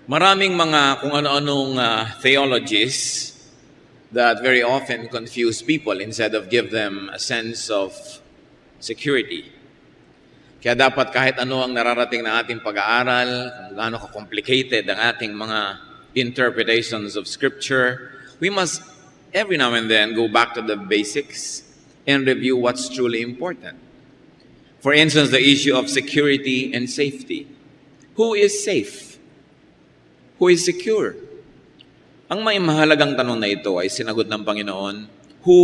Maraming mga kung ano-anong theologies that very often confuse people instead of give them a sense of security. Kaya dapat kahit ano ang nararating na ating pag-aaral, kung gaano ka-complicated ang ating mga interpretations of Scripture, we must every now and then go back to the basics and review what's truly important. For instance, the issue of security and safety. Who is safe? Who is secure? Ang may mahalagang tanong na ito ay sinagot ng Panginoon, who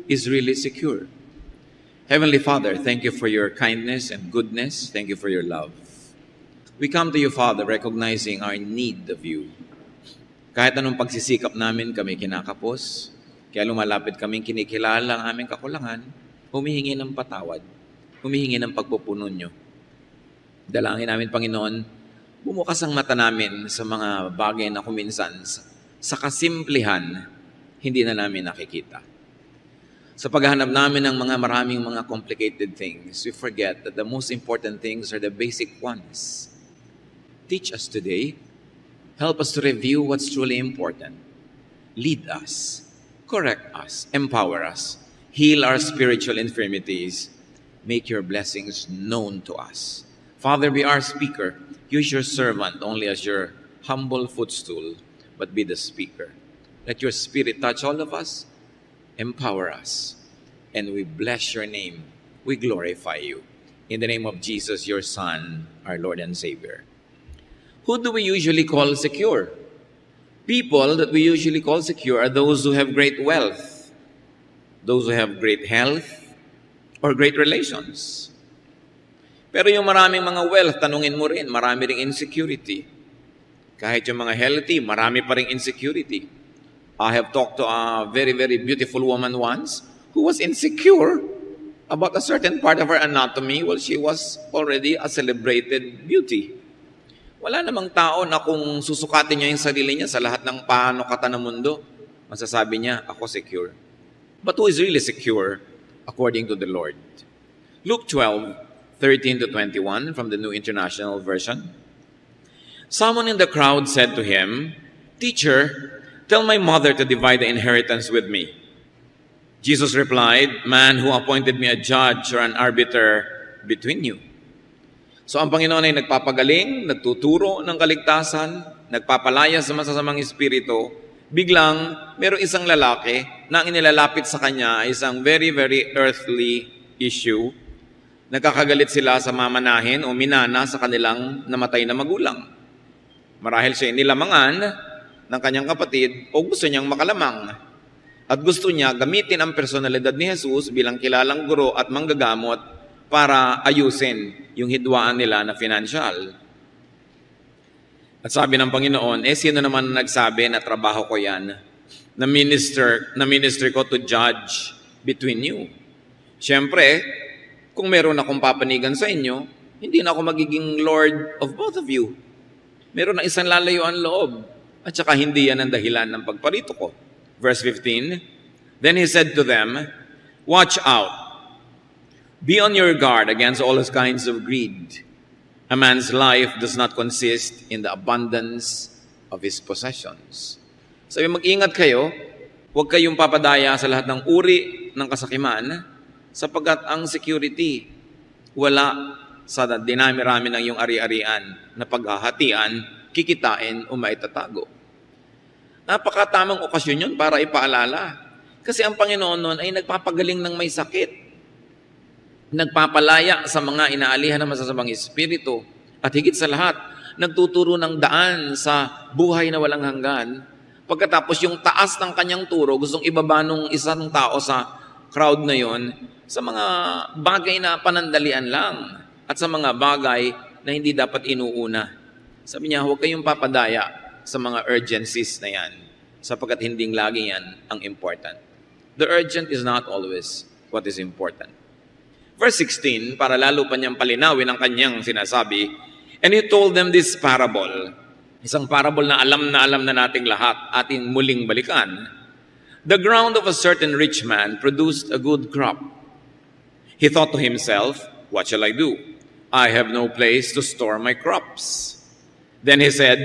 is really secure? Heavenly Father, thank you for your kindness and goodness. Thank you for your love. We come to you, Father, recognizing our need of you. Kahit anong pagsisikap namin, kami kinakapos. Kaya lumalapit kaming kinikilala ang aming kakulangan, humihingi ng patawad, humihingi ng pagpupuno nyo. Dalangin namin, Panginoon, bumukas ang mata namin sa mga bagay na kuminsan sa kasimplihan, hindi na namin nakikita. Sa paghahanap namin ng maraming mga complicated things, we forget that the most important things are the basic ones. Teach us today. Help us to review what's truly important. Lead us. Correct us. Empower us. Heal our spiritual infirmities. Make your blessings known to us. Father, be our speaker. Use your servant only as your humble footstool, but be the speaker. Let your Spirit touch all of us, empower us, and we bless your name. We glorify you. In the name of Jesus, your Son, our Lord and Savior. Who do we usually call secure? People that we usually call secure are those who have great wealth, those who have great health, or great relations. Pero yung maraming mga wealth, tanungin mo rin, marami ring insecurity. Kahit yung mga healthy, marami pa ring insecurity. I have talked to a very, very beautiful woman once who was insecure about a certain part of her anatomy while she was already a celebrated beauty. Wala namang tao na kung susukatin niya yung sarili niya sa lahat ng panukatan ng mundo, masasabi niya, ako secure. But who is really secure according to the Lord? Luke 12:13 to 21 from the New International Version. Someone in the crowd said to him, Teacher, tell my mother to divide the inheritance with me. Jesus replied, Man, who appointed me a judge or an arbiter between you? So ang Panginoon ay nagpapagaling, nagtuturo ng kaligtasan, nagpapalaya sa masasamang espiritu. Biglang, mayroong isang lalaki na ang inilalapit sa kanya ay isang very, very earthly issue. Nagkakagalit sila sa mamanahin o minana sa kanilang namatay na magulang. Marahil siya nilamangan ng kanyang kapatid o gusto niyang makalamang. At gusto niya gamitin ang personalidad ni Jesus bilang kilalang guro at manggagamot para ayusin yung hidwaan nila na financial. At sabi ng Panginoon, sino naman nagsabi na trabaho ko yan? Na minister ko to judge between you. Siyempre, kung meron akong papanigan sa inyo, hindi na ako magiging Lord of both of you. Meron na isang lalayuan loob. At saka hindi yan ang dahilan ng pagparito ko. Verse 15, Then he said to them, Watch out. Be on your guard against all kinds of greed. A man's life does not consist in the abundance of his possessions. Sabi, mag-ingat kayo, huwag kayong papadaya sa lahat ng uri ng kasakiman, sapagkat ang security wala sa dinami-rami ng iyong ari-arian na paghahatian, kikitain o maitatago. Napakatamang okasyon yun para ipaalala. Kasi ang Panginoon noon ay nagpapagaling ng may sakit. Nagpapalaya sa mga inaalihan ng masasamang espiritu. At higit sa lahat, nagtuturo ng daan sa buhay na walang hanggan. Pagkatapos yung taas ng kanyang turo, gustong ibaba nung isang tao sa crowd na yon sa mga bagay na panandalian lang at sa mga bagay na hindi dapat inuuna. Sabi niya, huwag kayong papadaya sa mga urgencies na yan sapagkat hindi lagi yan ang important. The urgent is not always what is important. Verse 16, para lalo pa niyang palinawin ang kanyang sinasabi, and he told them this parable. Isang parable na alam na nating lahat, ating muling balikan. The ground of a certain rich man produced a good crop. He thought to himself, what shall I do? I have no place to store my crops. Then he said,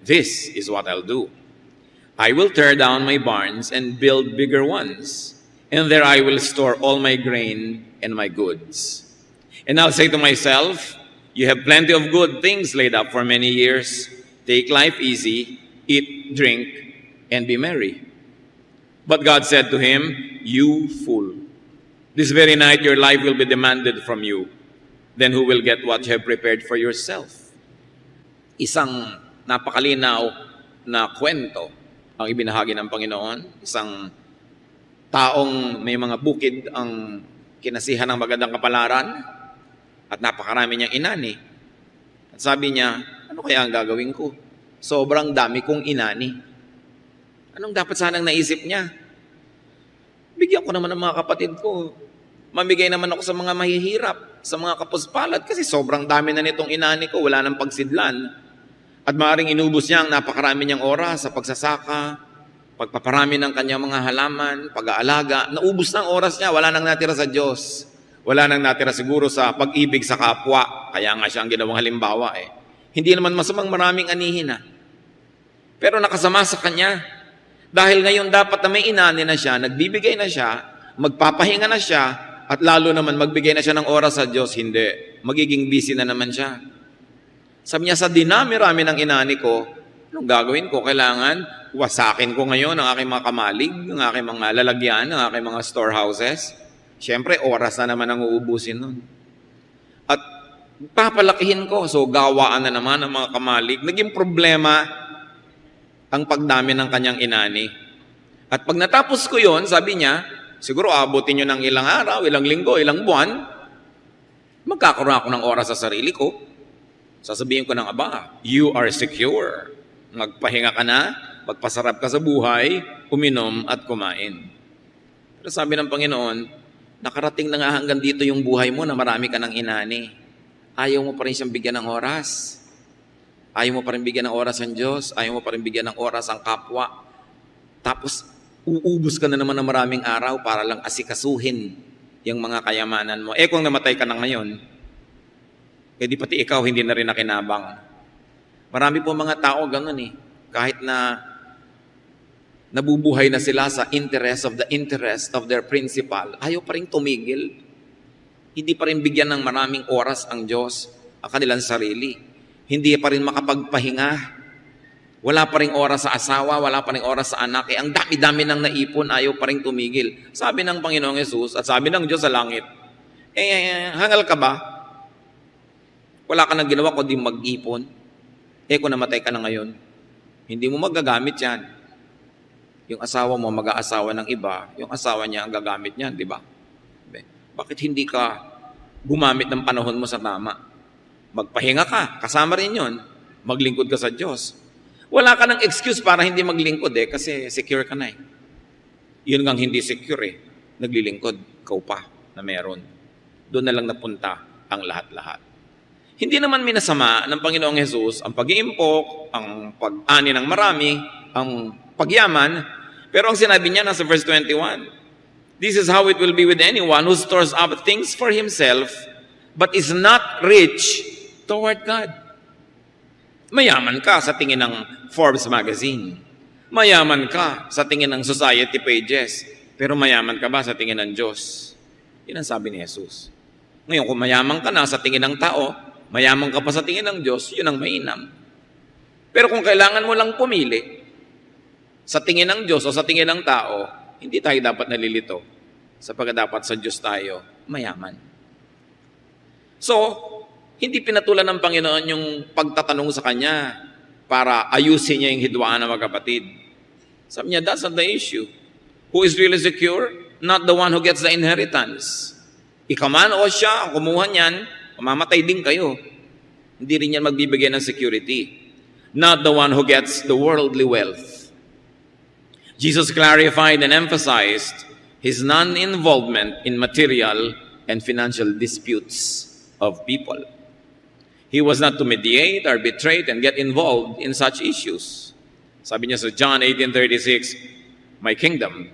This is what I'll do. I will tear down my barns and build bigger ones, and there I will store all my grain and my goods. And I'll say to myself, you have plenty of good things laid up for many years. Take life easy, eat, drink, and be merry. But God said to him, you fool, this very night your life will be demanded from you. Then who will get what you have prepared for yourself? Isang napakalinaw na kwento ang ibinahagi ng Panginoon. Isang taong may mga bukid ang kinasihan ng magandang kapalaran at napakarami niyang inani. At sabi niya, ano kaya ang gagawin ko? Sobrang dami kong inani. Anong dapat sanang naisip niya? Bigyan ko naman ng mga kapatid ko. Mamigay naman ako sa mga mahihirap, sa mga kapuspalad, kasi sobrang dami na nitong inani ko, wala nang pagsidlan. At maaaring inubos niya ang napakarami niyang oras sa pagsasaka, pagpaparami ng kanyang mga halaman, pag-aalaga. Naubos na ang oras niya, wala nang natira sa Diyos. Wala nang natira siguro sa pag-ibig sa kapwa. Kaya nga siya ang ginawang halimbawa eh. Hindi naman masamang maraming anihin Pero nakasama sa kanya. Dahil ngayon dapat na may inani na siya, nagbibigay na siya, magpapahinga na siya, at lalo naman magbigay na siya ng oras sa Diyos, hindi. Magiging busy na naman siya. Sabi niya, sa dinami-rami ng inani ko, anong gagawin ko? Kailangan wasakin ko ngayon ang aking mga kamalig, ang aking mga lalagyan, ang aking mga storehouses. Siyempre, oras na naman ang uubusin nun. At papalakihin ko. So, gawaan na naman ang mga kamalig. Naging problema ang pagdami ng kanyang inani. At pag natapos ko yon, sabi niya, siguro abutin nyo ng ilang araw, ilang linggo, ilang buwan, magkakaroon ako ng oras sa sarili ko. Sasabihin ko ng aba, you are secure. Magpahinga ka na, magpasarap ka sa buhay, uminom at kumain. Pero sabi ng Panginoon, nakarating na nga hanggang dito yung buhay mo na marami ka ng inani. Ayaw mo pa rin siyang bigyan ng oras. Ayaw mo pa rin bigyan ng oras ang Diyos. Ayaw mo pa rin bigyan ng oras ang kapwa. Tapos, uubos ka na naman ng maraming araw para lang asikasuhin yung mga kayamanan mo. Kung namatay ka na ngayon, di pati ikaw hindi na rin nakinabang. Marami po mga tao ganun Kahit na nabubuhay na sila sa interest of their principal, ayaw pa rin tumigil. Hindi pa rin bigyan ng maraming oras ang Diyos ang kanilang sarili. Hindi pa rin makapagpahinga. Wala pa rin oras sa asawa, wala pa rin oras sa anak. Ang dami-dami nang naipon, ayaw pa rin tumigil. Sabi ng Panginoong Yesus at sabi ng Diyos sa langit, hangal ka ba? Wala ka nang ginawa kundi mag-ipon. Kung namatay ka na ngayon, hindi mo magagamit yan. Yung asawa mo mag-aasawa ng iba, yung asawa niya ang gagamit niyan, di ba? Bakit hindi ka gumamit ng panahon mo sa tama? Magpahinga ka, kasama rin yun. Maglingkod ka sa Diyos. Wala ka ng excuse para hindi maglingkod kasi secure ka na Yun ngang hindi secure Naglilingkod, ikaw pa na meron. Doon na lang napunta ang lahat-lahat. Hindi naman minasama ng Panginoong Hesus ang pag-iimpok, ang pag-ani ng marami, ang pagyaman, pero ang sinabi niya nasa verse 21, this is how it will be with anyone who stores up things for himself but is not rich toward God. Mayaman ka sa tingin ng Forbes magazine. Mayaman ka sa tingin ng society pages. Pero mayaman ka ba sa tingin ng Diyos? Yan ang sabi ni Jesus. Ngayon, kung mayaman ka na sa tingin ng tao, mayaman ka pa sa tingin ng Diyos, yun ang mainam. Pero kung kailangan mo lang pumili, sa tingin ng Diyos o sa tingin ng tao, hindi tayo dapat nalilito. Sapagkat dapat sa Diyos tayo mayaman. So, hindi pinatulan ng Panginoon yung pagtatanong sa Kanya para ayusin niya yung hidwaan ng magkapatid. Sabi niya, that's not the issue. Who is really secure? Not the one who gets the inheritance. Ikaw man o siya, ang kumuha niyan, mamamatay din kayo. Hindi rin yan magbibigay ng security. Not the one who gets the worldly wealth. Jesus clarified and emphasized his non-involvement in material and financial disputes of people. He was not to mediate, arbitrate, and get involved in such issues. Sabi niya sa John 18:36, my kingdom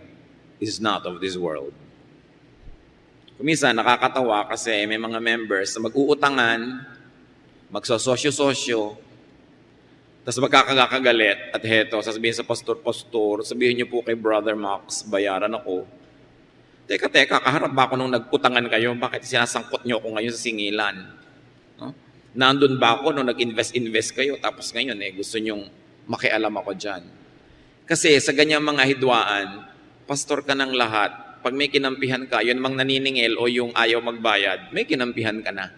is not of this world. Kumisa, nakakatawa kasi may mga members na mag-uutangan, magsososyo-sosyo, Tapos magkakagalit at heto, sasabihin sa pastor, sabihin niyo po kay Brother Max, bayaran ako. Teka, kaharap ba ako nung nagputangan kayo? Bakit sinasangkot niyo ako ngayon sa singilan? No? Nandun ba ako nung nag-invest kayo? Tapos ngayon gusto niyong makialam ako dyan. Kasi sa ganyang mga hidwaan, pastor ka ng lahat. Pag may kinampihan ka, yun mang naniningil o yung ayaw magbayad, may kinampihan ka na.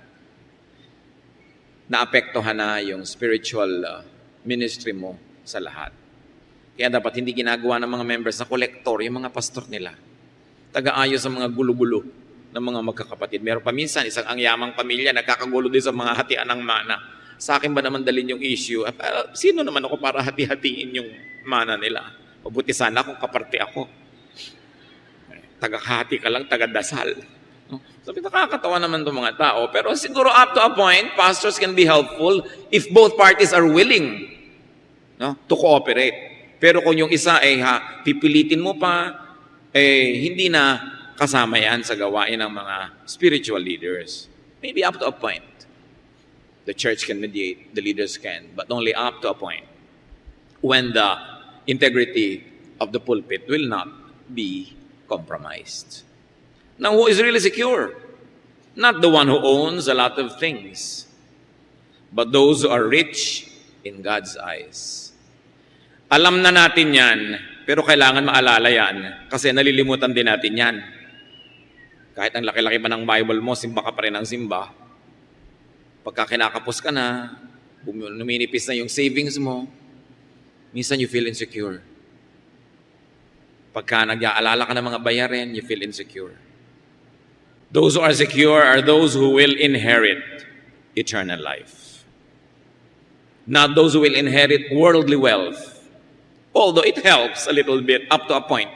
Naapektuhan na yung spiritual ministry mo sa lahat. Kaya dapat hindi ginagawa ng mga members na kolektor, yung mga pastor nila. Taga-ayos sa mga gulo-gulo ng mga magkakapatid. Meron pa minsan, isang ang yamang pamilya, nagkakagulo din sa mga hatian ng mana. Sa akin ba naman dalhin yung issue? Sino naman ako para hati-hatiin yung mana nila? Mabuti sana kung kaparte ako. Taga-hati ka lang, taga-dasal. Sabi, nakakatawa naman itong mga tao. Pero siguro up to a point, pastors can be helpful if both parties are willing to cooperate. Pero kung yung isa pipilitin mo pa, hindi na kasama yan sa gawain ng mga spiritual leaders. Maybe up to a point. The church can mediate, the leaders can, but only up to a point. When the integrity of the pulpit will not be compromised. Now, who is really secure? Not the one who owns a lot of things, but those who are rich in God's eyes. Alam na natin yan, pero kailangan maalala yan kasi nalilimutan din natin yan. Kahit ang laki-laki pa ng Bible mo, simba ka pa rin ng simba. Pagka kinakapos ka na, numinipis na yung savings mo, minsan you feel insecure. Pagka nag-aalala ka ng mga bayarin, you feel insecure. Those who are secure are those who will inherit eternal life. Not those who will inherit worldly wealth. Although it helps a little bit up to a point.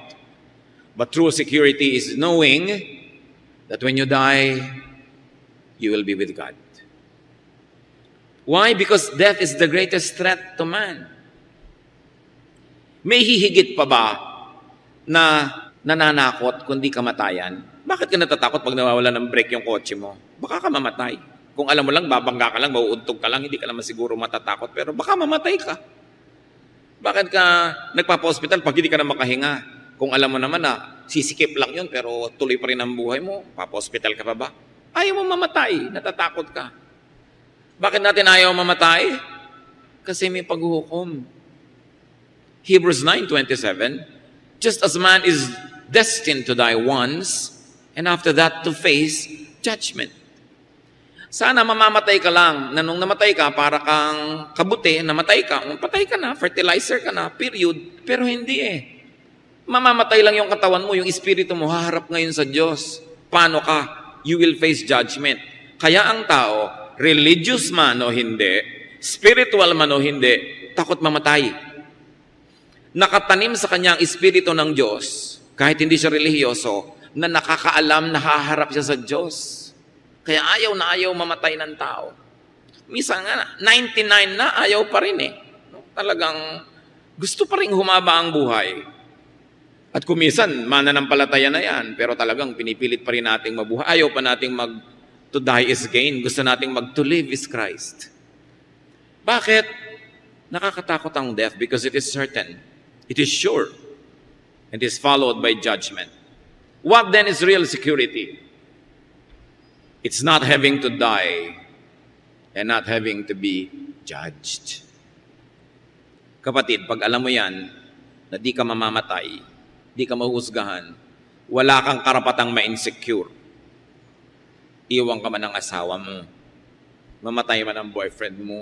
But true security is knowing that when you die, you will be with God. Why? Because death is the greatest threat to man. May hihigit pa ba na nananakot kundi kamatayan? Bakit ka natatakot pag nawawala ng brake yung kotse mo? Baka ka mamatay. Kung alam mo lang, babangga ka lang, mauuntog ka lang, hindi ka naman siguro matatakot, pero baka mamatay ka. Bakit ka nagpapa-hospital pag hindi ka na makahinga? Kung alam mo naman na sisikip lang yun, pero tuloy pa rin ang buhay mo, papa-hospital ka pa ba? Ayaw mo mamatay, natatakot ka. Bakit natin ayaw mamatay? Kasi may paghuhukom. Hebrews 9:27, just as man is destined to die once, and after that to face judgment. Sana mamamatay ka lang, na nung namatay ka, para kang kabuti, namatay ka, patay ka na, fertilizer ka na, period. Pero hindi Mamamatay lang yung katawan mo, yung espiritu mo, haharap ngayon sa Diyos. Paano ka? You will face judgment. Kaya ang tao, religious man o hindi, spiritual man o hindi, takot mamatay. Nakatanim sa kanya ang espiritu ng Diyos, kahit hindi siya relihiyoso, na nakakaalam na haharap siya sa Diyos. Kaya ayaw na ayaw mamatay ng tao. Minsan nga, 99 na, ayaw pa rin Talagang gusto pa rin humaba ang buhay. At kumisan, mananampalataya na yan, pero talagang pinipilit pa rin nating mabuhay. Ayaw pa nating to die is gain. Gusto nating to live is Christ. Bakit? Nakakatakot ang death because it is certain. It is sure. And is followed by judgment. What then is real security? It's not having to die and not having to be judged. Kapatid, pag alam mo yan, na di ka mamamatay, di ka mahuhusgahan, wala kang karapatang ma-insecure. Iwan ka man ng asawa mo, mamatay man ang boyfriend mo,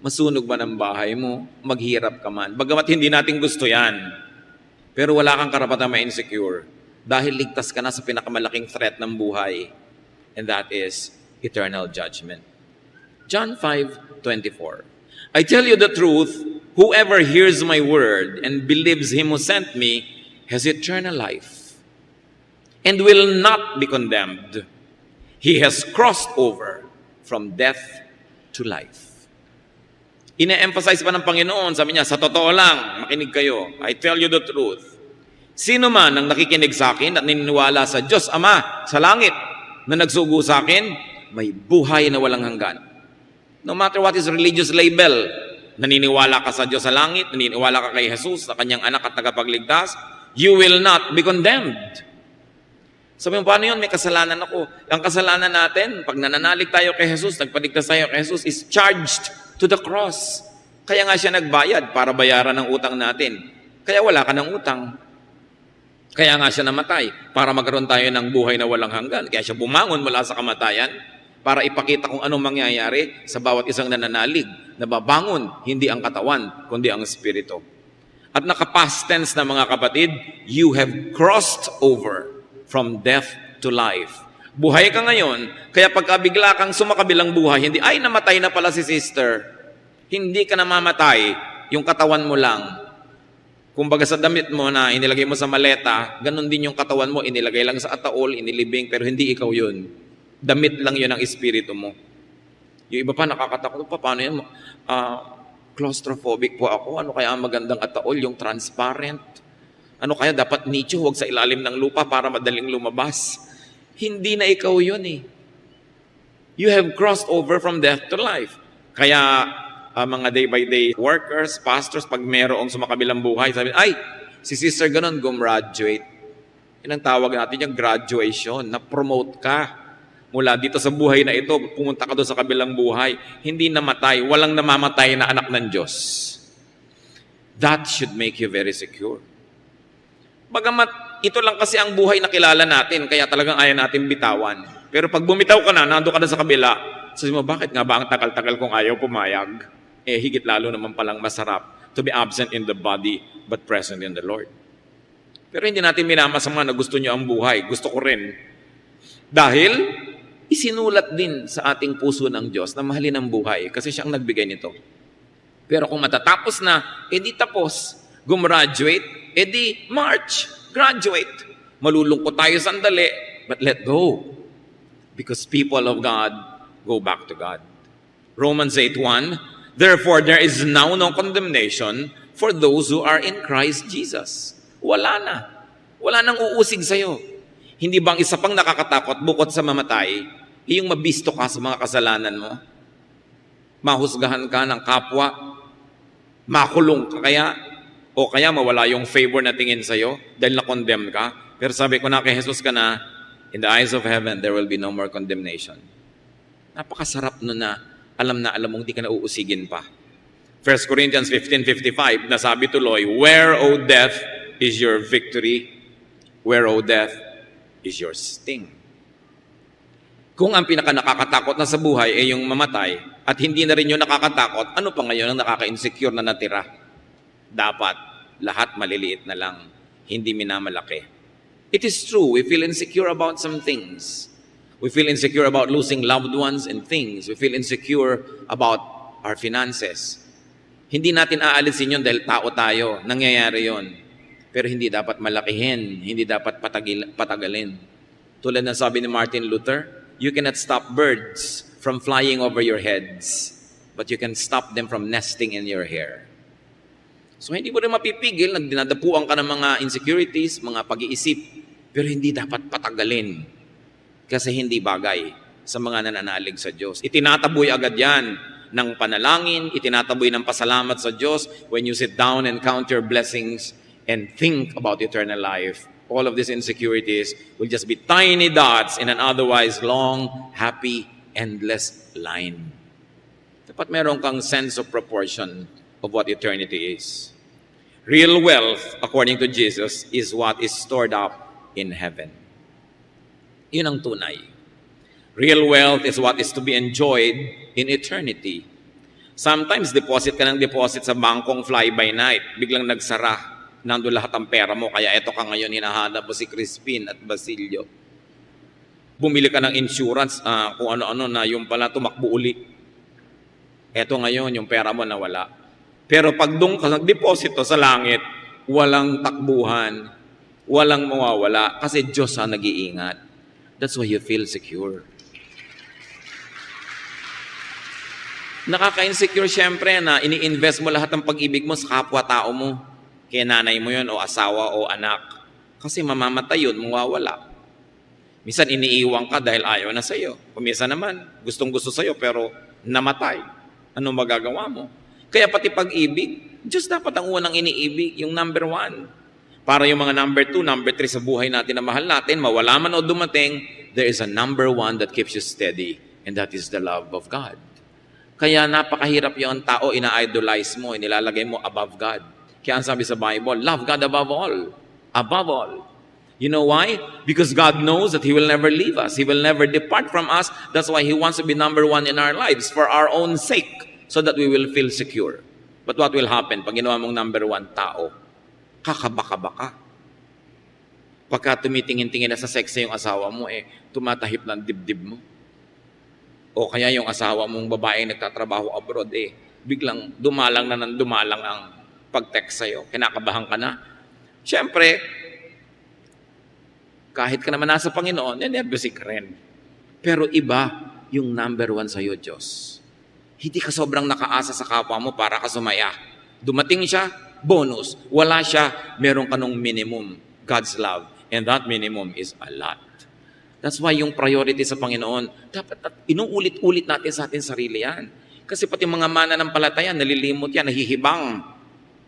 masunog man ang bahay mo, maghirap ka man. Bagamat hindi natin gusto yan, pero wala kang karapatang ma-insecure dahil ligtas ka na sa pinakamalaking threat ng buhay, and that is eternal judgment. John 5:24. I tell you the truth, whoever hears my word and believes him who sent me has eternal life and will not be condemned. He has crossed over from death to life. Ine-emphasize pa ng Panginoon, sabi niya, sa totoo lang, makinig kayo, I tell you the truth. Sino man ang nakikinig sa akin at naniniwala sa Diyos Ama sa langit na nagsugo sa akin, may buhay na walang hanggan. No matter what is religious label, naniniwala ka sa Diyos sa langit, naniniwala ka kay Jesus, sa kanyang anak at tagapagligtas, you will not be condemned. Sabi mo, paano yun? May kasalanan ako. Ang kasalanan natin, pag nananalig tayo kay Jesus, nagpaligtas tayo kay Jesus, is charged to the cross. Kaya nga siya nagbayad para bayaran ang utang natin. Kaya wala ka ng utang. Kaya nga siya namatay para magkaroon tayo ng buhay na walang hanggan. Kaya siya bumangon mula sa kamatayan para ipakita kung anong mangyayari sa bawat isang nananalig. Nababangon, hindi ang katawan, kundi ang espiritu. At naka-past tense na mga kapatid, you have crossed over from death to life. Buhay ka ngayon, kaya pagka bigla kang sumakabilang buhay, hindi, ay namatay na pala si sister. Hindi ka namamatay, yung katawan mo lang. Kumbaga sa damit mo na inilagay mo sa maleta, ganun din yung katawan mo, inilagay lang sa ataol, inilibing, pero hindi ikaw yun. Damit lang yun ang espiritu mo. Yung iba pa nakakatakot, paano yan? Claustrophobic po ako. Ano kaya ang magandang ataol? Yung transparent. Ano kaya dapat nicho, huwag sa ilalim ng lupa para madaling lumabas. Hindi na ikaw yun eh. You have crossed over from death to life. Kaya mga day-by-day workers, pastors, pag merong sumakabilang buhay, sabi, ay, si sister ganun, gumraduate. Yan ang tawag natin yung graduation, na-promote ka. Mula dito sa buhay na ito, pumunta ka doon sa kabilang buhay, hindi namatay, walang namamatay na anak ng Diyos. That should make you very secure. Bagamat ito lang kasi ang buhay na kilala natin, kaya talagang ayaw natin bitawan. Pero pag bumitaw ka na, nando ka na sa kabila, sabi mo, bakit nga ba ang tagal-tagal kong ayaw pumayag? Higit lalo naman palang masarap to be absent in the body but present in the Lord. Pero hindi natin minamasama na gusto nyo ang buhay. Gusto ko rin. Dahil isinulat din sa ating puso ng Diyos na mahalin ang buhay kasi siya ang nagbigay nito. Pero kung matatapos na, edi tapos. Gumraduate, edi march. Graduate. Malulungkot tayo sandali, but let go. Because people of God go back to God. Romans 8:1, therefore, there is now no condemnation for those who are in Christ Jesus. Wala na. Wala nang uusig sa'yo. Hindi bang isa pang nakakatakot bukod sa mamatay, yung mabisto ka sa mga kasalanan mo? Mahusgahan ka ng kapwa? Makulong ka kaya? O kaya mawala yung favor na tingin sa'yo dahil na-condemn ka? Pero sabi ko na kay Jesus ka na, in the eyes of heaven, there will be no more condemnation. Napakasarap nun na alam mong di ka na uusigin pa. 1 Corinthians 15:55, nasabi tuloy, where, O death, is your victory? Where, O death, is your sting? Kung ang pinaka-nakakatakot na sa buhay ay yung mamatay at hindi na rin yung nakakatakot, ano pa ngayon ang nakaka-insecure na natira? Dapat lahat maliliit na lang, hindi minamalaki. It is true, we feel insecure about some things. We feel insecure about losing loved ones and things. We feel insecure about our finances. Hindi natin aalisin yun dahil tao tayo. Nangyayari yun. Pero hindi dapat malakihin. Hindi dapat patagalin. Tulad ng sabi ni Martin Luther, you cannot stop birds from flying over your heads, but you can stop them from nesting in your hair. So hindi mo rin mapipigil, dinadapuan ka ng mga insecurities, mga pag-iisip, pero hindi dapat patagalin. Kasi hindi bagay sa mga nananalig sa Diyos. Itinataboy agad yan ng panalangin, itinataboy ng pasalamat sa Diyos when you sit down and count your blessings and think about eternal life. All of these insecurities will just be tiny dots in an otherwise long, happy, endless line. Dapat meron kang sense of proportion of what eternity is. Real wealth, according to Jesus, is what is stored up in heaven. Yun ang tunay. Real wealth is what is to be enjoyed in eternity. Sometimes deposit ka ng deposit sa bangkong fly-by-night, biglang nagsara, nandun lahat ang pera mo, kaya eto ka ngayon, hinahanap mo si Crispin at Basilio. Bumili ka ng insurance, kung ano-ano na yung pala tumakbo uli. Eto ngayon, yung pera mo nawala. Pero pag doon ka nagdeposito sa langit, walang takbuhan, walang mawawala, kasi Diyos ang nag-iingat. That's why you feel secure. Nakaka-insecure syempre na ini-invest mo lahat ng pag-ibig mo sa kapwa-tao mo. Kaya nanay mo yun, o asawa, o anak. Kasi mamamatay yun, mawawala. Minsan iniiwan ka dahil ayaw na sa'yo. Minsan naman, gustong-gusto sa'yo pero namatay. Ano magagawa mo? Kaya pati pag-ibig, Diyos dapat ang unang iniibig, yung number 1. Para yung mga number 2, number 3 sa buhay natin na mahal natin, mawala man o dumating, there is a number 1 that keeps you steady, and that is the love of God. Kaya napakahirap yung tao, ina-idolize mo, inilalagay mo above God. Kaya ang sabi sa Bible, love God above all. Above all. You know why? Because God knows that He will never leave us. He will never depart from us. That's why He wants to be number 1 in our lives for our own sake, so that we will feel secure. But what will happen pag ginawa mong number 1 tao? Kakabaka-baka. Pagka tumitingin-tingin na sa sex yung asawa mo, tumatahip ng dibdib mo. O kaya yung asawa mong babaeng nagtatrabaho abroad, biglang dumalang na ng dumalang ang pag-text sa'yo. Kinakabahan ka na. Siyempre, kahit ka naman nasa Panginoon, nervous ka rin. Pero iba yung number 1 sa'yo, Diyos. Hindi ka sobrang nakaasa sa kapwa mo para ka sumaya. Dumating siya, bonus. Wala siya, meron ka nung minimum, God's love. And that minimum is a lot. That's why yung priority sa Panginoon, dapat inuulit-ulit natin sa ating sarili yan. Kasi pati mga mananampalataya, nalilimot yan, nahihibang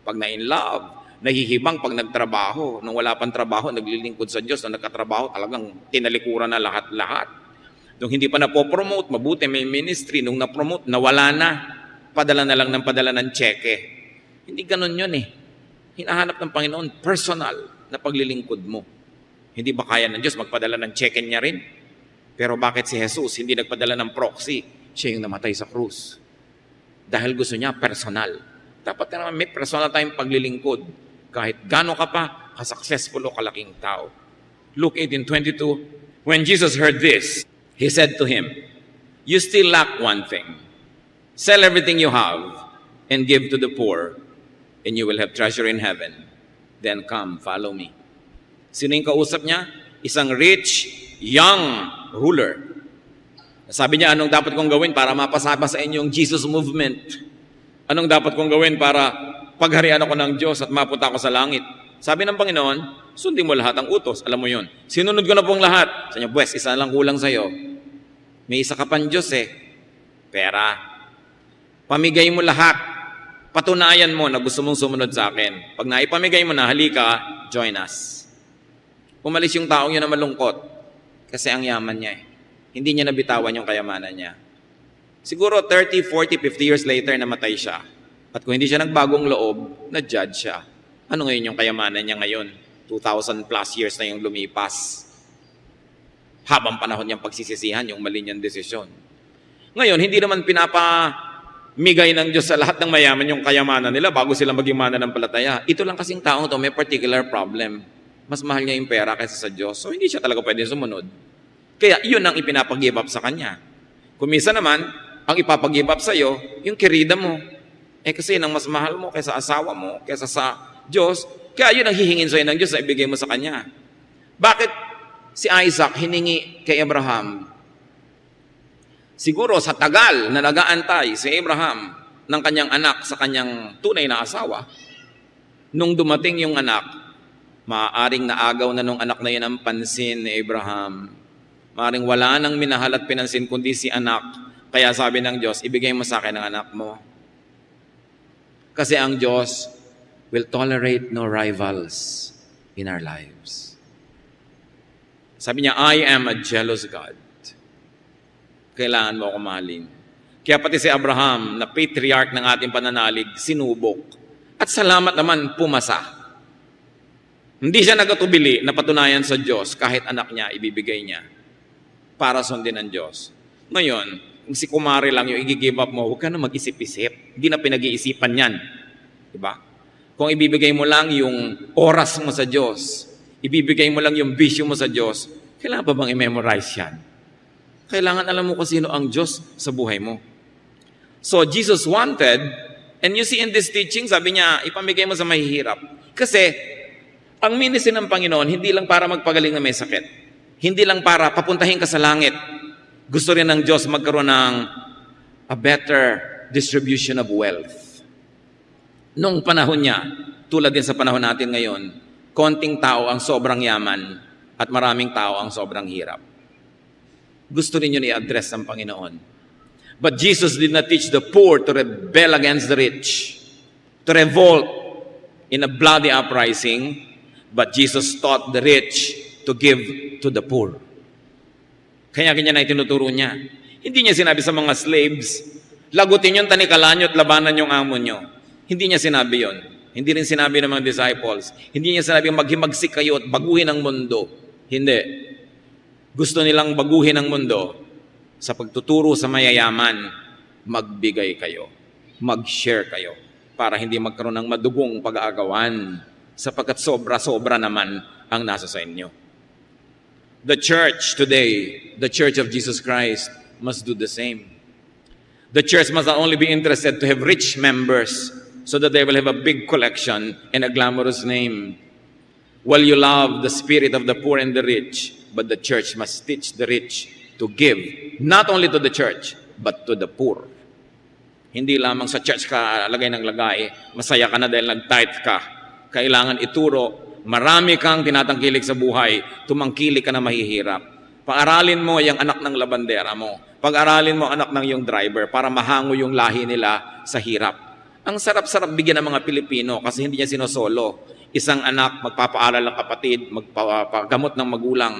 pag na-in love, nahihibang pag nagtrabaho. Nung wala pang trabaho, naglilingkod sa Diyos. Nung nagkatrabaho, talagang tinalikuran na lahat-lahat. Nung hindi pa napopromote, mabuti may ministry. Nung napromote, nawala na. Padala na lang ng padala ng tseke. Hindi ganun yun Hinahanap ng Panginoon, personal na paglilingkod mo. Hindi ba kaya ng Diyos magpadala ng tseke niya rin? Pero bakit si Jesus hindi nagpadala ng proxy? Siya yung namatay sa krus. Dahil gusto niya personal. Dapat naman may personal tayong paglilingkod. Kahit gano'n ka pa, ka-successful o kalaking tao. Luke 18:22, when Jesus heard this, He said to him, you still lack one thing. Sell everything you have and give to the poor, and you will have treasure in heaven. Then come, follow me. Sino yung kausap niya? Isang rich, young ruler. Sabi niya, anong dapat kong gawin para mapasama sa inyong Jesus movement? Anong dapat kong gawin para pagharian ako ng Diyos at mapunta ako sa langit? Sabi ng Panginoon, sundin mo lahat ang utos. Alam mo yun. Sinunod ko na pong lahat. Sa inyo, buwes, isa lang kulang sa'yo. May isa ka pang Diyos Pera. Pamigay mo lahat. Patunayan mo na gusto mong sumunod sa akin. Pag naipamigay mo na, halika, join us. Umalis yung taong yun na malungkot. Kasi ang yaman niya Hindi niya nabitawan yung kayamanan niya. Siguro 30, 40, 50 years later, namatay siya. At kung hindi siya nagbagong loob, na-judge siya. Ano ngayon yung kayamanan niya ngayon? 2,000 plus years na yung lumipas. Habang panahon niyang pagsisisihan yung mali niyang desisyon. Ngayon, hindi naman pinapamigay ng Diyos sa lahat ng mayaman yung kayamanan nila bago sila maging mananampalataya. Ito lang kasing taong to may particular problem. Mas mahal niya yung pera kaysa sa Diyos. So, hindi siya talaga pwede sumunod. Kaya, yun ang ipinapag-give up sa kanya. Kung minsan naman, ang ipapag-give up sa'yo, yung kirida mo. Kasi yun ang mas mahal mo kaysa asawa mo, kaysa sa Diyos. Kaya yun ang hihingin sa'yo ng Diyos na ibigay mo sa kanya. Bakit si Isaac hiningi kay Abraham? Siguro sa tagal na nag-aantay si Abraham ng kanyang anak sa kanyang tunay na asawa, nung dumating yung anak, maaaring naagaw na nung anak na yun ang pansin ni Abraham. Maaaring wala nang minahal at pinansin kundi si anak. Kaya sabi ng Diyos, ibigay mo sa akin ang anak mo. Kasi ang Diyos will tolerate no rivals in our lives. Sabi niya, I am a jealous God. Kailangan mo ako mahalin. Kaya pati si Abraham, na patriarch ng ating pananalig, sinubok. At salamat naman, pumasa. Hindi siya nagatubili na patunayan sa Diyos kahit anak niya, ibibigay niya para sundin ng Diyos. Ngayon, kung si kumari lang yung i-give up mo, huwag ka na mag-isip-isip. Hindi na pinag-iisipan yan. Diba? Kung ibibigay mo lang yung oras mo sa Diyos, ibibigay mo lang yung vision mo sa Diyos, kailangan pa bang i-memorize yan? Kailangan alam mo kung sino ang Diyos sa buhay mo. So, Jesus wanted, and you see in this teaching, sabi niya, ipamigay mo sa mahihirap. Kasi, ang ministry ng Panginoon, hindi lang para magpagaling na may sakit. Hindi lang para papuntahin ka sa langit. Gusto rin ng Diyos magkaroon ng a better distribution of wealth. Nung panahon niya, tulad din sa panahon natin ngayon, konting tao ang sobrang yaman at maraming tao ang sobrang hirap. Gusto rin yun i-address ng Panginoon. But Jesus did not teach the poor to rebel against the rich, to revolt in a bloody uprising, but Jesus taught the rich to give to the poor. Kaya ganyan na itinuturo niya. Hindi niya sinabi sa mga slaves, lagutin yung tanikala nyo at labanan yung amo nyo. Hindi niya sinabi yon. Hindi rin sinabi ng mga disciples. Hindi niya sinabi maghimagsik kayo at baguhin ang mundo. Hindi. Gusto nilang baguhin ang mundo sa pagtuturo sa mayayaman, magbigay kayo, mag-share kayo, para hindi magkaroon ng madugong pag-aagawan, sapagkat sobra-sobra naman ang nasa sa inyo. The church today, the Church of Jesus Christ, must do the same. The church must not only be interested to have rich members so that they will have a big collection and a glamorous name. Well, you love the spirit of the poor and the rich, but the church must teach the rich to give, not only to the church, but to the poor. Hindi lamang sa church ka lagay ng lagay, masaya ka na dahil nag-tithe ka. Kailangan ituro, marami kang tinatangkilik sa buhay, tumangkilik ka na mahihirap. Pag-aralin mo yung anak ng labandera mo. Pag-aralin mo anak ng yung driver para mahango yung lahi nila sa hirap. Ang sarap-sarap bigyan ng mga Pilipino kasi hindi niya sinosolo. Isang anak, magpapaaral ng kapatid, magpapagamot ng magulang.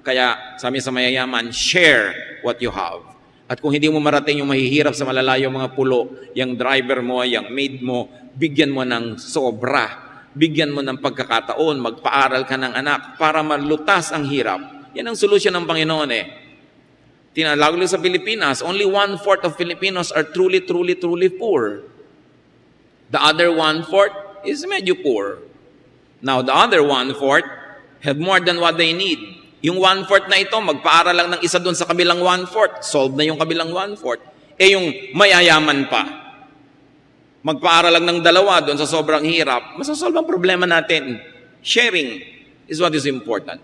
Kaya sabi sa mayayaman, share what you have. At kung hindi mo marating yung mahihirap sa malalayong mga pulo, yung driver mo, yung maid mo, bigyan mo ng sobra. Bigyan mo ng pagkakataon, magpaaral ka ng anak para malutas ang hirap. Yan ang solusyon ng Panginoon eh. Lalo sa Pilipinas, only 1/4 of Filipinos are truly poor. The other 1/4 is medyo poor. Now, the other 1/4 have more than what they need. Yung 1/4 na ito, magpaaral lang ng isa doon sa kabilang 1/4. Solve na yung kabilang 1/4. Eh yung mayayaman pa, magpaaral lang ng dalawa doon sa sobrang hirap, masasolve ang problema natin. Sharing is what is important.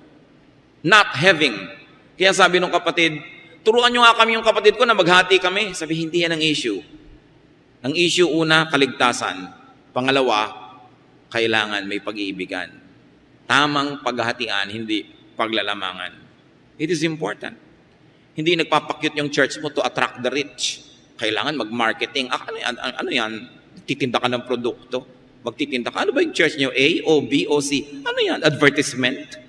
Not having. Kaya sabi ng kapatid, turuan nyo nga kami yung kapatid ko na maghati kami. Sabi, hindi yan ang issue. Ang issue una, kaligtasan. Pangalawa, kailangan may pag-iibigan. Tamang paghahatian, hindi paglalamangan. It is important. Hindi nagpapakyut yung church mo to attract the rich. Kailangan mag-marketing. Ano yan? Titinda ka ng produkto. Magtitinda ka. Ano ba yung church nyo? A, O, B, O, C. Ano yan? Advertisement.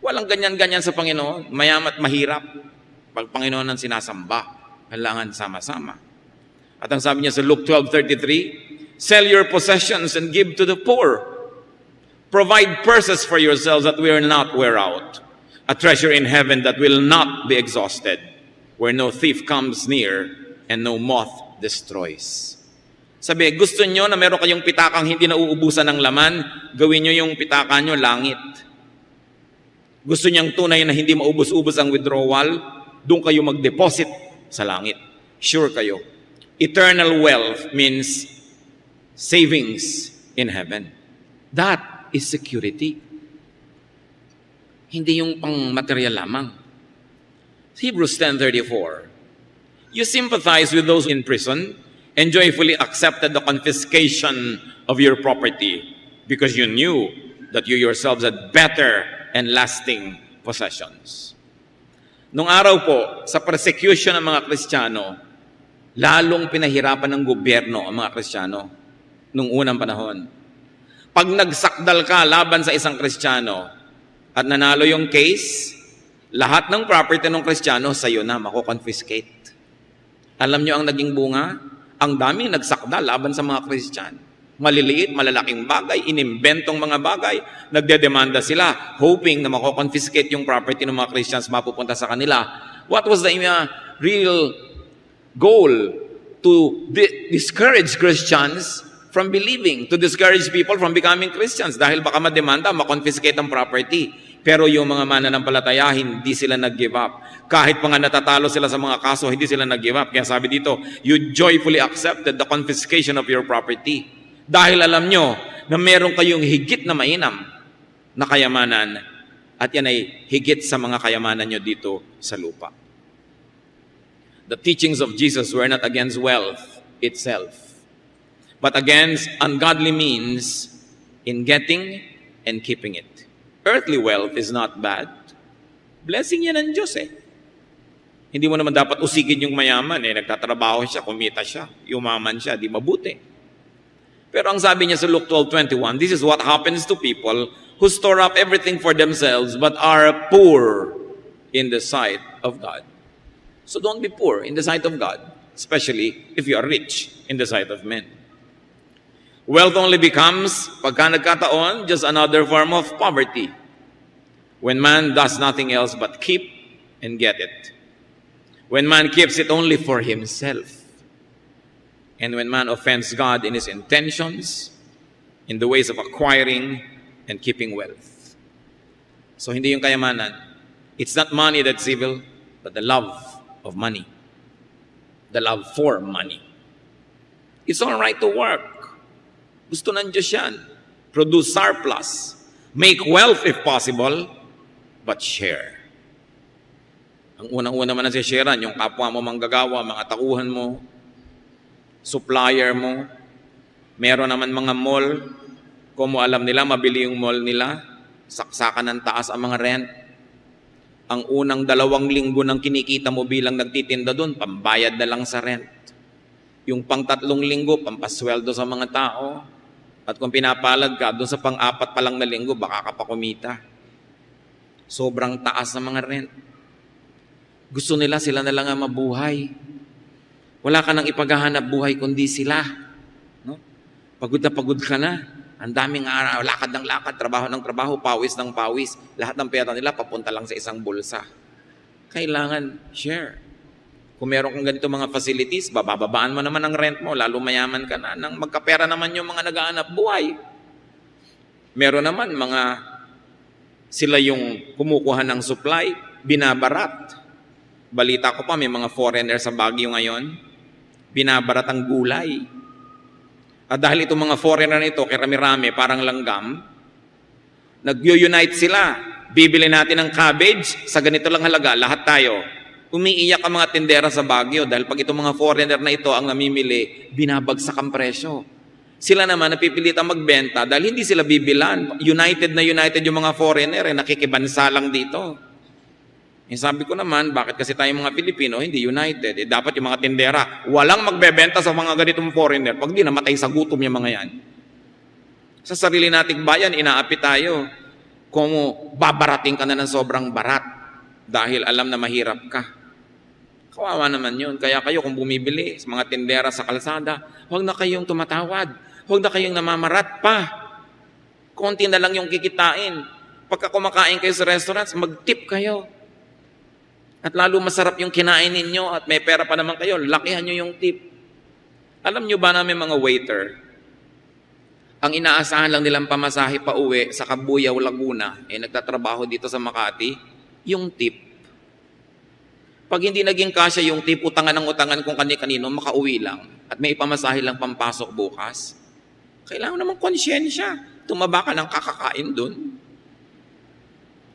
Walang ganyan-ganyan sa Panginoon. Mayamat mahirap. Pag Panginoon ang sinasamba, kailangan sama-sama. At ang sabi niya sa Luke 12:33, sell your possessions and give to the poor. Provide purses for yourselves that will not wear out, a treasure in heaven that will not be exhausted, where no thief comes near and no moth destroys. Sabi, gusto nyo na meron kayong pitakang hindi nauubusan ng laman, gawin nyo yung pitaka nyo langit. Gusto niyang tunay na hindi maubos-ubos ang withdrawal, doon kayo mag-deposit sa langit. Sure kayo. Eternal wealth means savings in heaven. That is security. Hindi yung pang-material lamang. Hebrews 10:34. You sympathize with those in prison and joyfully accepted the confiscation of your property because you knew that you yourselves had better and lasting possessions. Nung araw po, sa persecution ng mga Kristiyano, lalong pinahirapan ng gobyerno ang mga Kristiyano nung unang panahon. Pag nagsakdal ka laban sa isang Kristiyano at nanalo yung case, lahat ng property ng Kristiyano sa'yo na mako-confiscate. Alam nyo ang naging bunga? Ang daming nagsakdal laban sa mga Kristiyano. Maliliit, malalaking bagay, inimbentong mga bagay, nagdedemanda sila, hoping na mako-confiscate yung property ng mga Christians mapupunta sa kanila. What was the real goal? To discourage Christians from believing, to discourage people from becoming Christians dahil baka mademanda, makonfiscate ang property. Pero yung mga mananampalataya, hindi sila nag-give up. Kahit pa nga natatalo sila sa mga kaso, hindi sila nag-give up. Kaya sabi dito, you joyfully accepted the confiscation of your property. Dahil alam nyo na meron kayong higit na mainam na kayamanan at yan ay higit sa mga kayamanan nyo dito sa lupa. The teachings of Jesus were not against wealth itself, but against ungodly means in getting and keeping it. Earthly wealth is not bad. Blessing yan ng Diyos eh. Hindi mo naman dapat usigin yung mayaman, nagtatrabaho siya, kumita siya, yumaman siya, di mabuti. Pero ang sabi niya sa Luke 12:21, this is what happens to people who store up everything for themselves but are poor in the sight of God. So don't be poor in the sight of God, especially if you are rich in the sight of men. Wealth only becomes, pagka nagkataon, just another form of poverty. When man does nothing else but keep and get it. When man keeps it only for himself. And when man offends God in his intentions, in the ways of acquiring and keeping wealth. So hindi yung kayamanan. It's not money that's evil, but the love of money. The love for money. It's all right to work. Gusto ng Diyos yan. Produce surplus. Make wealth if possible, but share. Ang unang-una man ang sharean, yung kapwa mo manggagawa, mga takuhan mo, supplier mo. Meron naman mga mall, kung mo alam nila, mabili yung mall nila, saksakan ng taas ang mga rent. Ang unang 2 linggo ng kinikita mo bilang nagtitinda doon, pambayad na lang sa rent. Yung pang 3 linggo, pampasweldo sa mga tao. At kung pinapalad ka, doon sa pang-4 pa lang na linggo, baka ka pa kumita. Sobrang taas ng mga rent. Gusto nila sila na lang ang mabuhay. Wala ka nang ipaghahanap buhay kundi sila. No? Pagod na pagod ka na. Ang daming araw, lakad ng lakad, trabaho ng trabaho, pawis ng pawis. Lahat ng pera nila papunta lang sa isang bulsa. Kailangan share. Kung meron kang ganito mga facilities, bababaan mo naman ang rent mo, lalo mayaman ka na. Nang magkapera naman yung mga nag-aanap buhay. Meron naman sila yung kumukuha ng supply, binabarat. Balita ko pa, may mga foreigner sa Baguio ngayon, binabarat ang gulay. At dahil itong mga foreigner na ito, kirami-rami, parang langgam, nag-unite sila. Bibili natin ng cabbage, sa ganito lang halaga, lahat tayo. Umiiyak ang mga tindera sa Baguio dahil pag itong mga foreigner na ito ang namimili, binabagsak ang presyo. Sila naman napipilitang magbenta dahil hindi sila bibilan. United yung mga foreigner, nakikibansa lang dito. Sabi ko naman, bakit kasi tayo mga Pilipino hindi united? Dapat yung mga tindera, walang magbebenta sa mga ganitong foreigner pag di namatay sa gutom yung mga yan. Sa sarili nating bayan, inaapi tayo kung babarating ka na ng sobrang barat dahil alam na mahirap ka. Kawawa naman yun. Kaya kayo kung bumibili sa mga tindera sa kalsada, huwag na kayong tumatawad. Huwag na kayong namamarat pa. Konti na lang yung kikitain. Pagka kumakain kayo sa restaurants, mag-tip kayo. At lalo masarap yung kinain ninyo at may pera pa naman kayo, lakihan nyo yung tip. Alam nyo ba namin mga waiter, ang inaasahan lang nilang pamasahe pa uwi sa Cabuyao, Laguna, nagtatrabaho dito sa Makati, yung tip. Pag hindi naging kasya yung tip, utangan ng utangan kung kani-kanino, makauwi lang. At may ipamasahe lang pampasok bukas. Kailangan naman konsyensya. Tumaba ka ng kakakain dun.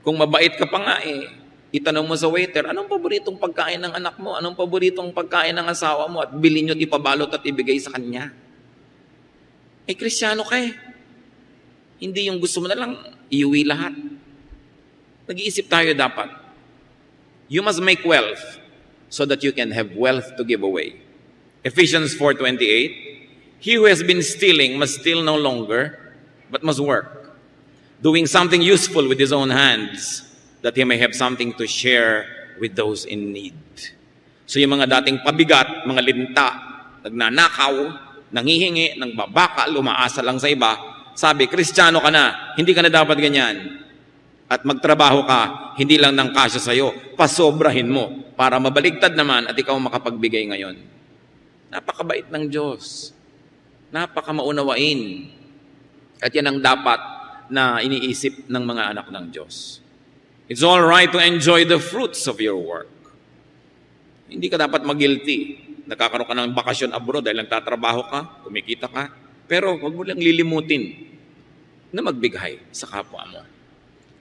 Kung mabait ka pa nga itanong mo sa waiter, anong paboritong pagkain ng anak mo? Anong paboritong pagkain ng asawa mo? At bilhin nyo, ipabalot at ibigay sa kanya. Kristyano ka Hindi yung gusto mo na lang, iuwi lahat. Nag-iisip tayo dapat. You must make wealth so that you can have wealth to give away. Ephesians 4:28, he who has been stealing must steal no longer, but must work, doing something useful with his own hands, that he may have something to share with those in need. So yung mga dating pabigat, mga linta, nagnanakaw, nangihingi, nangbabaka, lumaasa lang sa iba, sabi, Kristiyano ka na, hindi ka na dapat ganyan. At magtrabaho ka, hindi lang ng kasya sa'yo, pasobrahin mo para mabaligtad naman at ikaw makapagbigay ngayon. Napakabait ng Diyos. Napakamaunawain. At yan ang dapat na iniisip ng mga anak ng Diyos. It's all right to enjoy the fruits of your work. Hindi ka dapat mag-guilty. Nakakaroon ka ng bakasyon abroad dahil nagtatrabaho ka, kumikita ka. Pero huwag mo lang lilimutin na magbigay sa kapwa mo.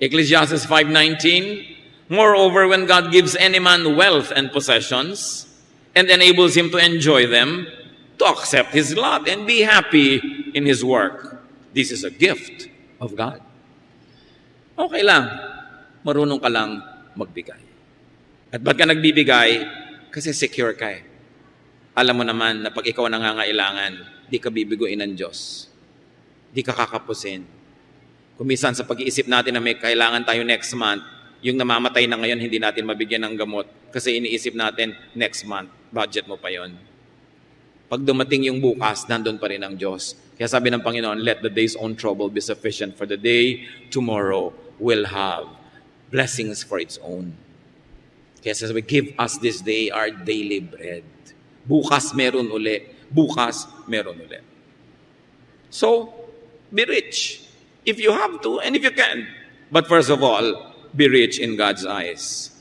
Ecclesiastes 5:19, moreover, when God gives any man wealth and possessions and enables him to enjoy them, to accept his lot and be happy in his work. This is a gift of God. Okay lang, marunong ka lang magbigay. At ba't ka nagbibigay? Kasi secure ka eh. Alam mo naman na pag ikaw ang nangangailangan, di ka bibiguin ng Diyos. Di ka kakapusin. Kung minsan sa pag-iisip natin na may kailangan tayo next month, yung namamatay na ngayon, hindi natin mabigyan ng gamot kasi iniisip natin, next month, budget mo pa yon. Pag dumating yung bukas, nandun pa rin ang Diyos. Kaya sabi ng Panginoon, let the day's own trouble be sufficient for the day tomorrow will have blessings for its own. Kaya sabi, give us this day our daily bread. Bukas meron uli. Bukas meron uli. So, be rich if you have to and if you can. But first of all, be rich in God's eyes.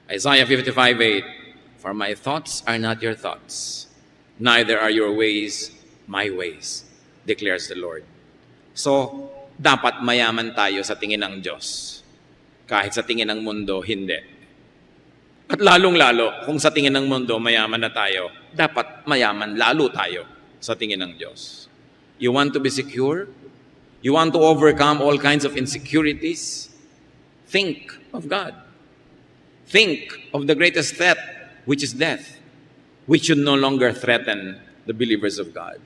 Isaiah 55:8, for my thoughts are not your thoughts, neither are your ways my ways, declares the Lord. So, dapat mayaman tayo sa tingin ng Diyos. Kahit sa tingin ng mundo, hindi. At lalong-lalo, kung sa tingin ng mundo, mayaman na tayo, dapat mayaman lalo tayo sa tingin ng Diyos. You want to be secure? You want to overcome all kinds of insecurities? Think of God. Think of the greatest threat, which is death, which should no longer threaten the believers of God.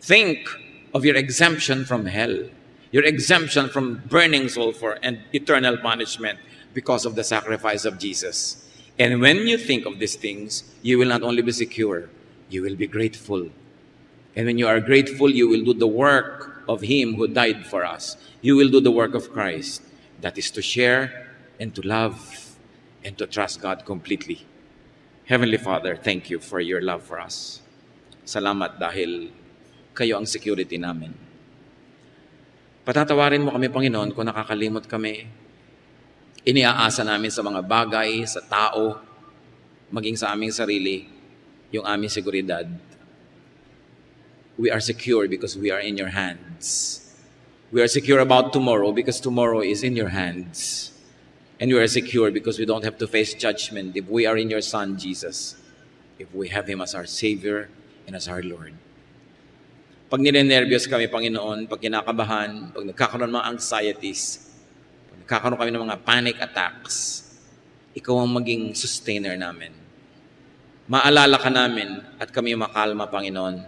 Think of your exemption from hell, your exemption from burning sulfur and eternal punishment because of the sacrifice of Jesus. And when you think of these things, you will not only be secure, you will be grateful. And when you are grateful, you will do the work of Him who died for us. You will do the work of Christ. That is to share and to love and to trust God completely. Heavenly Father, thank you for your love for us. Salamat dahil kayo ang security namin. Patatawarin mo kami, Panginoon, kung nakakalimot kami. Iniaasa namin sa mga bagay, sa tao, maging sa aming sarili, yung aming seguridad. We are secure because we are in your hands. We are secure about tomorrow because tomorrow is in your hands. And we are secure because we don't have to face judgment if we are in your Son, Jesus. If we have Him as our Savior and as our Lord. Pag ninenervyos kami, Panginoon, pag kinakabahan, pag nagkakaroon ng mga anxieties, pag nagkakaroon kami ng mga panic attacks, ikaw ang maging sustainer namin. Maalala ka namin at kami makalma, Panginoon,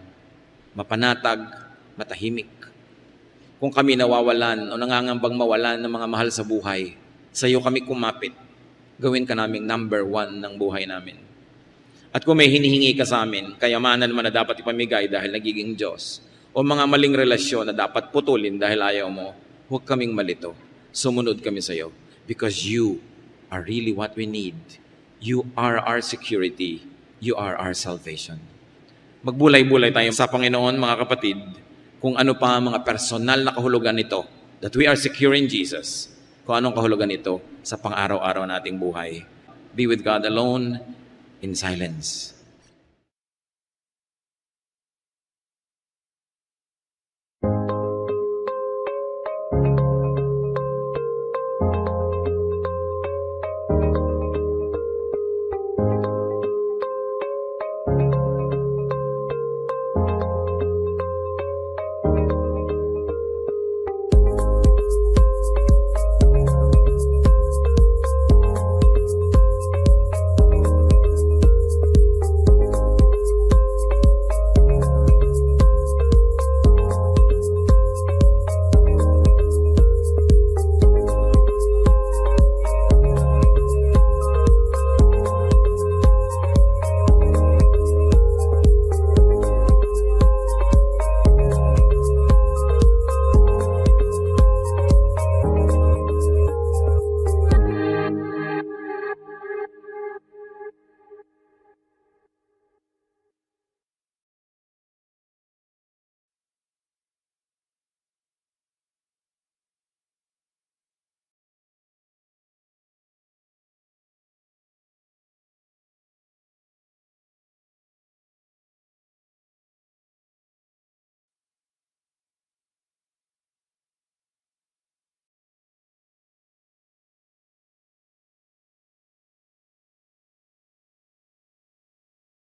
mapanatag, matahimik. Kung kami nawawalan o nangangambang mawalan ng mga mahal sa buhay, sa iyo kami kumapit. Gawin ka naming number 1 ng buhay namin. At kung may hinihingi ka sa amin, kayamanan man na dapat ipamigay dahil nagiging Diyos, o mga maling relasyon na dapat putulin dahil ayaw mo, huwag kaming malito. Sumunod kami sa iyo because you are really what we need. You are our security. You are our salvation. Magbulay-bulay tayo sa Panginoon, mga kapatid, kung ano pa mga personal na kahulugan nito, that we are secure in Jesus, kung anong kahulugan nito sa pang-araw-araw nating buhay. Be with God alone in silence.